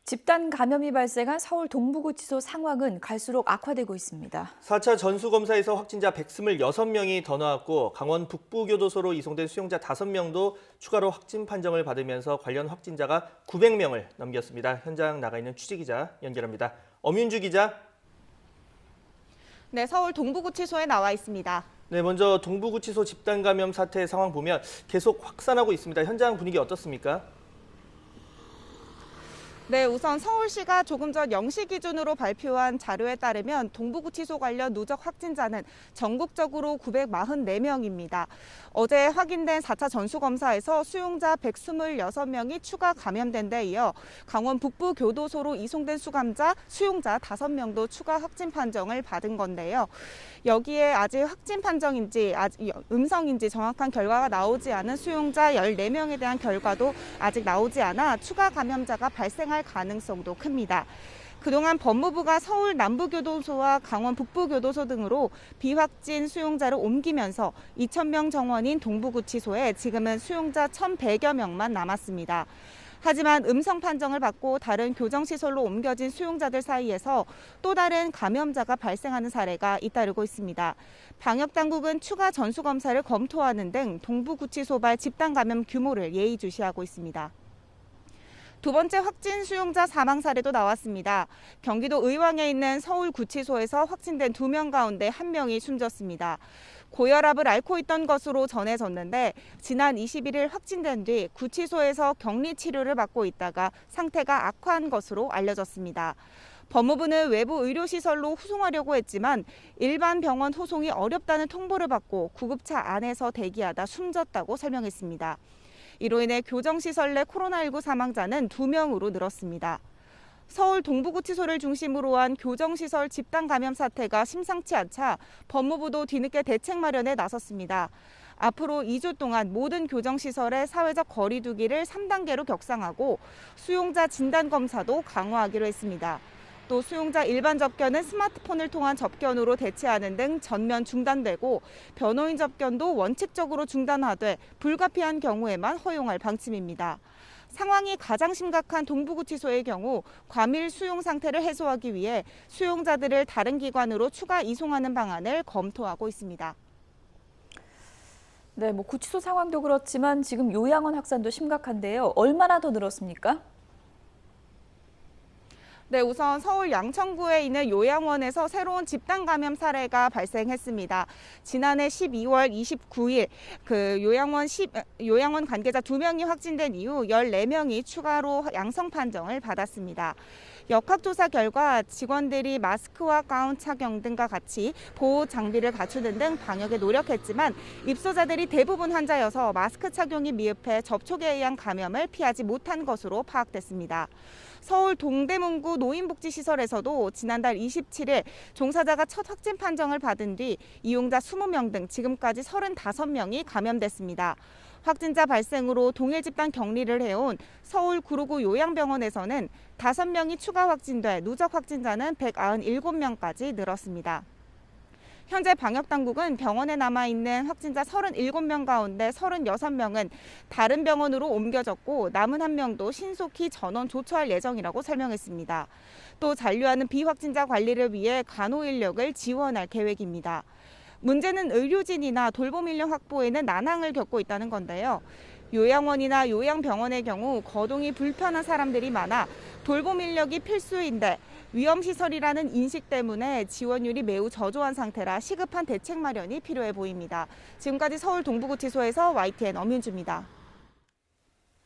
집단 감염이 발생한 서울 동부구치소 상황은 갈수록 악화되고 있습니다. 4차 전수검사에서 확진자 126명이 더 나왔고 강원 북부교도소로 이송된 수용자 5명도 추가로 확진 판정을 받으면서 관련 확진자가 900명을 넘겼습니다. 현장 나가 있는 취재기자 연결합니다. 엄윤주 기자. 네, 서울 동부구치소에 나와 있습니다. 네, 먼저 동부구치소 집단 감염 사태 상황 보면 계속 확산하고 있습니다. 현장 분위기 어떻습니까? 네, 우선 서울시가 조금 전 0시 기준으로 발표한 자료에 따르면 동부구치소 관련 누적 확진자는 전국적으로 944명입니다. 어제 확인된 4차 전수검사에서 수용자 126명이 추가 감염된 데 이어 강원 북부교도소로 이송된 수용자 5명도 추가 확진 판정을 받은 건데요. 여기에 아직 확진 판정인지 음성인지 정확한 결과가 나오지 않은 수용자 14명에 대한 결과도 아직 나오지 않아 추가 감염자가 발생할 가능성도 큽니다. 그동안 법무부가 서울 남부교도소와 강원 북부교도소 등으로 비확진 수용자를 옮기면서 2,000명 정원인 동부구치소에 지금은 수용자 1,100여 명만 남았습니다. 하지만 음성 판정을 받고 다른 교정시설로 옮겨진 수용자들 사이에서 또 다른 감염자가 발생하는 사례가 잇따르고 있습니다. 방역당국은 추가 전수검사를 검토하는 등 동부구치소발 집단 감염 규모를 예의주시하고 있습니다. 두 번째 확진 수용자 사망 사례도 나왔습니다. 경기도 의왕에 있는 서울구치소에서 확진된 2명 가운데 1명이 숨졌습니다. 고혈압을 앓고 있던 것으로 전해졌는데 지난 21일 확진된 뒤 구치소에서 격리 치료를 받고 있다가 상태가 악화한 것으로 알려졌습니다. 법무부는 외부 의료시설로 후송하려고 했지만 일반 병원 후송이 어렵다는 통보를 받고 구급차 안에서 대기하다 숨졌다고 설명했습니다. 이로 인해 교정시설 내 코로나19 사망자는 2명으로 늘었습니다. 서울 동부구치소를 중심으로 한 교정시설 집단 감염 사태가 심상치 않자 법무부도 뒤늦게 대책 마련에 나섰습니다. 앞으로 2주 동안 모든 교정시설의 사회적 거리 두기를 3단계로 격상하고 수용자 진단 검사도 강화하기로 했습니다. 또 수용자 일반 접견은 스마트폰을 통한 접견으로 대체하는 등 전면 중단되고 변호인 접견도 원칙적으로 중단하되 불가피한 경우에만 허용할 방침입니다. 상황이 가장 심각한 동부구치소의 경우 과밀 수용 상태를 해소하기 위해 수용자들을 다른 기관으로 추가 이송하는 방안을 검토하고 있습니다. 네, 구치소 상황도 그렇지만 지금 요양원 확산도 심각한데요. 얼마나 더 늘었습니까? 네, 우선 서울 양천구에 있는 요양원에서 새로운 집단 감염 사례가 발생했습니다. 지난해 12월 29일 요양원 관계자 2명이 확진된 이후 14명이 추가로 양성 판정을 받았습니다. 역학조사 결과 직원들이 마스크와 가운 착용 등과 같이 보호 장비를 갖추는 등 방역에 노력했지만 입소자들이 대부분 환자여서 마스크 착용이 미흡해 접촉에 의한 감염을 피하지 못한 것으로 파악됐습니다. 서울 동대문구 노인복지시설에서도 지난달 27일 종사자가 첫 확진 판정을 받은 뒤 이용자 20명 등 지금까지 35명이 감염됐습니다. 확진자 발생으로 동일 집단 격리를 해온 서울 구로구 요양병원에서는 5명이 추가 확진돼 누적 확진자는 197명까지 늘었습니다. 현재 방역당국은 병원에 남아있는 확진자 37명 가운데 36명은 다른 병원으로 옮겨졌고 남은 1명도 신속히 전원 조처할 예정이라고 설명했습니다. 또 잔류하는 비확진자 관리를 위해 간호 인력을 지원할 계획입니다. 문제는 의료진이나 돌봄 인력 확보에는 난항을 겪고 있다는 건데요. 요양원이나 요양병원의 경우 거동이 불편한 사람들이 많아 돌봄 인력이 필수인데 위험시설이라는 인식 때문에 지원율이 매우 저조한 상태라 시급한 대책 마련이 필요해 보입니다. 지금까지 서울 동부구치소에서 YTN 엄윤주입니다.